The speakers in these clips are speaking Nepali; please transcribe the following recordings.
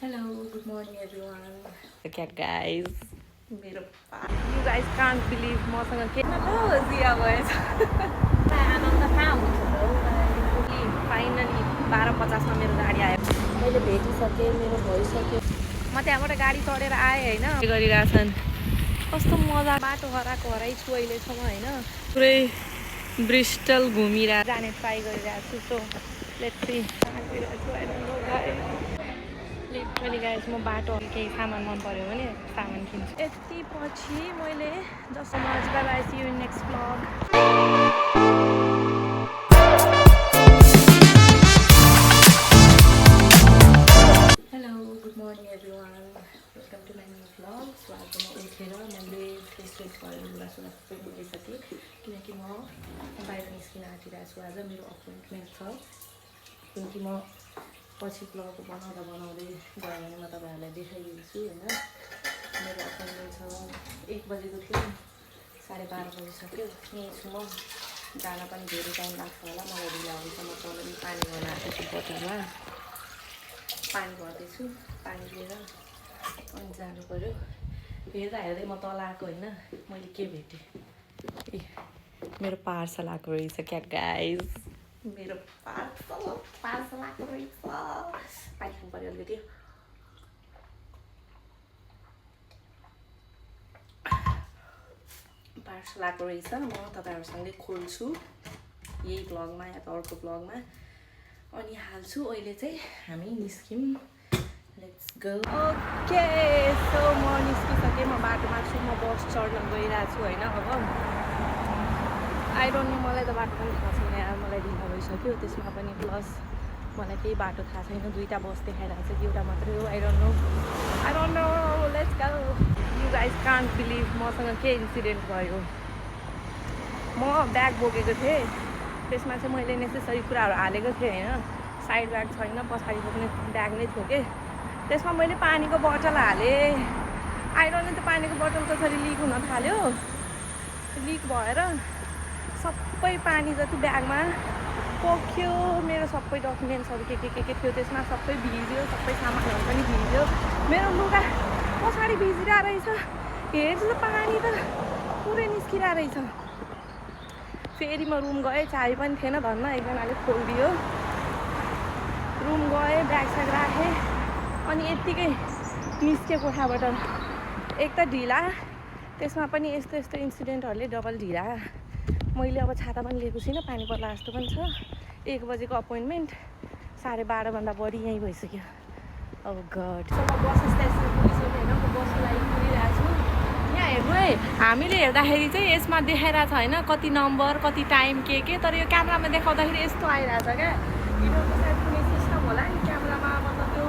Hello, good morning everyone. Look at guys. मेरो You guys can't believe मसँग के Hello, Zia boys. आनन्द कहाँ हुन्छ त फाइनली 12:50 मा मेरो गाडी आयो मैले भेटिसकेँ मेरो भइसक्यो म त्यहाँबाट गाडी चढेर आएँ हैन गरिरहेछन् कस्तो मजा बाटो हराएको हराइ छु अहिलेसम्म हैन पुरै ब्रिस्टल घुमिरा जाने ट्राई गरिरहेको छु so let's see literally guys म बाटो केही सामान मन पर्यो भने सामान किन्छु यति पछि मैले just much bye see you in next vlog hello good morning everyone welcome to my new vlog so आज म उठेर मैले फ्रेस गरेर लुगासुगा सबै गरिसकेँ किनकि म बाहिर निस्किन आँटिरहेको छु आज मेरो अपोइन्टमेन्ट छ किनकि म पछि ब्लग बनाउँदै गयो भने म तपाईँहरूलाई देखाइदिन्छु होइन मेरो अपोइन्टमेन्ट छ 1 बजेको थियो 12:30 बजिसक्यो यहीँ छु म जान पनि धेरै टाइम लाग्छ होला मलाई ढिला हुन्छ म तल पानी गर्न आएको छु बोतलमा पानी भर्दैछु पानी लिएर अनि जानु पऱ्यो हेर्दा हेर्दै म तल आएको होइन मैले के भेटेँ ए मेरो पार्सल आएको रहेछ क्या गाइज मेरो पार्सल आएको रहेछ पानी खानु पऱ्यो अलिकति पार्सल आएको रहेछ म तपाईँहरूसँगै खोल्छु यही ब्लगमा या त अर्को ब्लगमा अनि हाल्छु अहिले चाहिँ हामी निस्क्यौँ लेट्स गो ओके सो म निस्किसकेँ म बाटोमा छु म बस चढ्न गइरहेको छु होइन अब आई डोन्ट नो मलाई त बाटो पनि थाहा छैन यार मलाई ढिला भइसक्यो त्यसमा पनि प्लस मलाई केही बाटो थाहा छैन 2टा बस देखाइरहेको छ कि एउटा मात्रै हो I don't know let's go you guys can't believe मसँग के इन्सिडेन्ट भयो म ब्याग बोकेको थिएँ त्यसमा चाहिँ मैले नेसेसरी कुराहरू हालेको थिएँ होइन साइड ब्याग छैन पछाडि बोक्ने ब्याग नै थियो कि त्यसमा मैले पानीको बोतल हालेँ आई डोन्ट नो त्यो पानीको बोतल कसरी लिक हुन थाल्यो लिक भएर सबै पानी जति ब्यागमा पोख्यो मेरो सबै डकुमेन्ट्सहरू के थियो त्यसमा सबै भिज्यो सबै सामानहरू पनि भिज्यो मेरो लुगा पछाडि भिजिरहेको रहेछ हेर्छु त पानी त पुरै निस्किरहेको रहेछ फेरि म रुम गएँ चाबी पनि थिएन धन्न एकजनाले खोलिदियो रुम गएँ ब्याग स्याग राखेँ अनि यत्तिकै निस्केँ कोठाबाट एक त ढिला त्यसमा पनि यस्तो इन्सिडेन्टहरूले डबल ढिला मैले अब छाता पनि लिएको छुइनँ पानी पर्ला जस्तो पनि छ 1 बजेको अपोइन्टमेन्ट 12:30 भन्दा बढी यहीँ भइसक्यो अब गड म बस स्टेसन पुगिसक्यो होइन म बसको लागि कुरिरहेको छु यहाँ हेर्नु है हामीले हेर्दाखेरि चाहिँ यसमा देखाइरहेको छ होइन कति नम्बर कति टाइम के तर यो क्यामेरामा देखाउँदाखेरि यस्तो आइरहेछ क्या यिनीहरूको सायद कुनै सिस्टम होला नि क्यामेरामा मतलब त्यो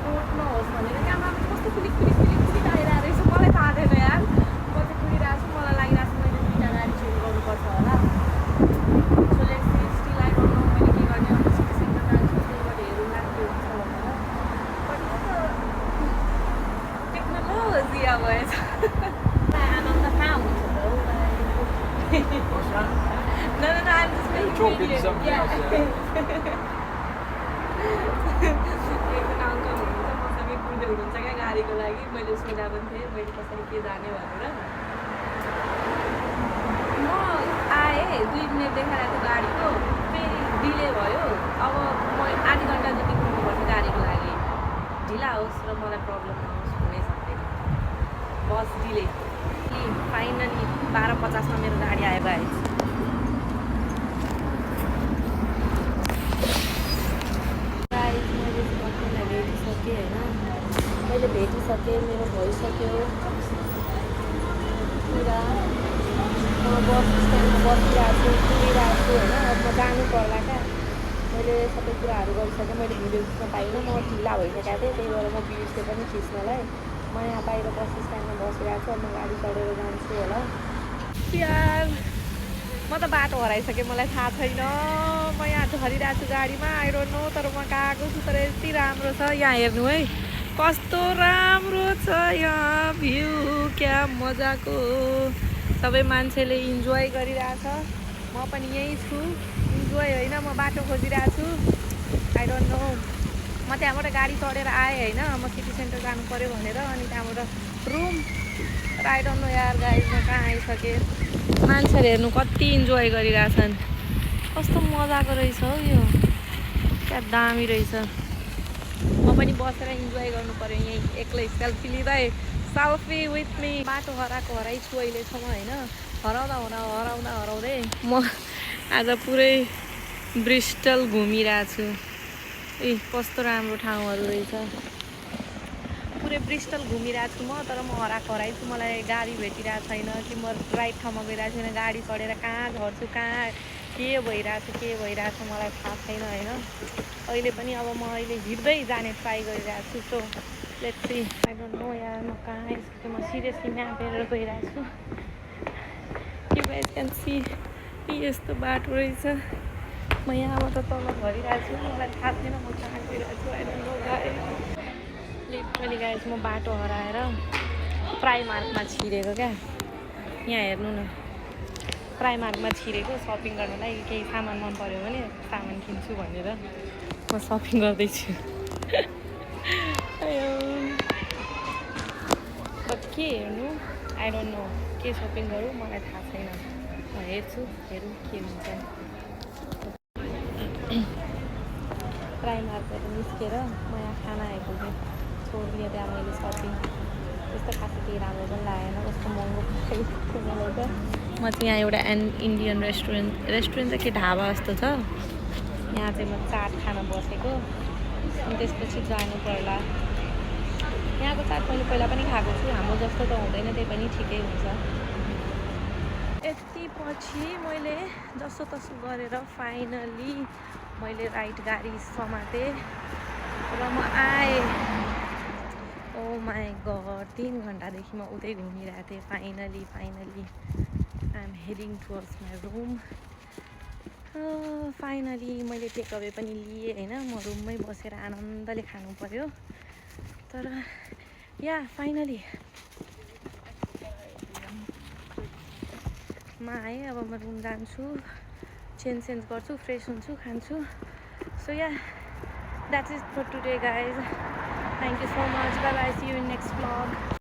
नोट नहोस् भनेर क्यामेरामा कस्तो कुलिक आइरहेको रहेछ मलाई थाहा थिएन यार म चाहिँ कुरिरहेको छु मलाई लागिरहेको छ मैले 2टा गाडी चेन्ज गर्नुपर्छ होला so let's see still I don't know मैले के गर्ने अब सिटी सेन्टर जान्छु त्यहीबाट हेरौँला के हुन्छ भनेर बट टेक्नोलोजी अब आनन्द कहाँ हुन्छ त No, I'm just making video. Yeah. एकजना अङ्कल हुनुहुन्छ मसँगै कुर्दै हुनुहुन्छ क्या गाडीको लागि मैले सोधा पनि थिएँ मैले कसरी के जाने भनेर म आएँ 2 मिनट देखाएको थियो गाडीको फेरि डिले भयो अब म आधी घन्टा जति कुर्नुपर्छ गाडीको लागि ढिला होस् र मलाई प्रब्लम नहोस् हुनै सक्दैन बस डिले फाइनली 12:50 मा मेरो गाडी आयो गाइस मैले भेटिसकेँ मेरो भइसक्यो पुरा म बस स्ट्यान्डमा बसिरहेको छु कुरिरहेको छु होइन अब म जानु पर्ला क्या मैले सबै कुराहरू गरिसकेँ मैले भिडियो खिच्न पाइनँ म ढिला भइसकेको थिएँ त्यही भएर म बिर्सेँ पनि खिच्नलाई म यहाँ बाहिर बस स्ट्यान्डमा बसिरहेको छु अब म गाडी चढेर जान्छु होला यार म त बाटो हराइसकेँ मलाई थाहा छैन म यहाँ झरिरहेको छु गाडीमा आई डोन्ट नो तर म गएको छु तर यति राम्रो छ यहाँ हेर्नु है कस्तो राम्रो छ यहाँ भ्यू क्या मजाको सबै मान्छेले इन्जोय गरिरहेछ म पनि यहीँ छु इन्जोय होइन म बाटो खोजिरहेको छु आई डोन्ट नो म म त्यहाँबाट गाडी चढेर आएँ होइन, म सिटी सेन्टर जानु पऱ्यो भनेर। अनि त्यहाँबाट रुम राइड गर्नु यार गाइज, म कहाँ आइसकेँ। मान्छेहरू हेर्नु कति इन्जोय गरिरहेछन्, कस्तो मजाको रहेछ हौ यो, क्या दामी रहेछ। म पनि बसेर इन्जोय गर्नु पऱ्यो यहीँ एक्लै सेल्फी लिँदै। Selfie with me. बाटो हराएको हराइछु अहिलेसम्म होइन, हराउँदै म आज पुरै ब्रिस्टल घुमिरहेको छु। ए कस्तो राम्रो ठाउँहरू रहेछ, पुरै ब्रिस्टल घुमिरहेको छु म। तर म हराएको हराइछु, मलाई गाडी भेटिरहेको छैन कि म राइट ठाउँमा गइरहेको छैन। गाडी चढेर कहाँ झर्छु, कहाँ के भइरहेको छ मलाई थाहा छैन होइन। अहिले पनि अब म हिँड्दै जाने ट्राई गरिरहेको छु। So let's see, I don't know यार म कहाँ आइसकेँ। म सिरियसली म्याप हेरेर गइरहेको छु। यु गाइज क्यान सी, यस्तो बाटो रहेछ। म यहाँबाट तल झरिरहेको छु, मलाई थाहा छैन म कहाँ गइरहेको छु। I don't know guys. Literally guys म बाटो हराएर प्राइमार्कमा छिरेको क्या। यहाँ हेर्नु न, प्राइमार्कमा छिरेको सपिङ गर्नलाई। केही सामान मन पऱ्यो भने सामान किन्छु भनेर म सपिङ गर्दैछु। बट के हेर्नु, आई डोन्ट नो के सपिङ गरौँ मलाई थाहा छैन। म हेर्छु, हेरौँ के हुन्छ। प्राइमार्कबाट निस्केर म यहाँ खाना आइपुगेँ। छोडिदिएँ त्यहाँ मैले सपिङ। त्यस्तो खासै केही राम्रो पनि लागेन, कस्तो महँगो परेको मलाई त। म चाहिँ यहाँ एउटा इन्डियन रेस्टुरेन्ट त के ढाबा जस्तो छ, यहाँ चाहिँ म चाट खान बसेको। अनि त्यसपछि जानु पर्ला। यहाँको चाट मैले पहिला पनि खाएको छु, हाम्रो जस्तो त हुँदैन, त्यही पनि ठिकै हुन्छ। यति पछि मैले जसोतसो गरेर फाइनली मैले राइट गाडी समातेँ र म आएँ। ओ माई गड, 3 घन्टादेखि म उतै घुमिरहेको थिएँ। Finally I am heading towards my room. Finally मैले टेकअवे पनि लिएँ होइन, म रुममै बसेर आनन्दले खानु पऱ्यो। तर या फाइनली म आएँ। अब म रुम जान्छु, चेन्ज गर्छु, फ्रेस हुन्छु, खान्छु। So yeah that's it for today guys. Thank you so much. Bye bye, see you in next blog.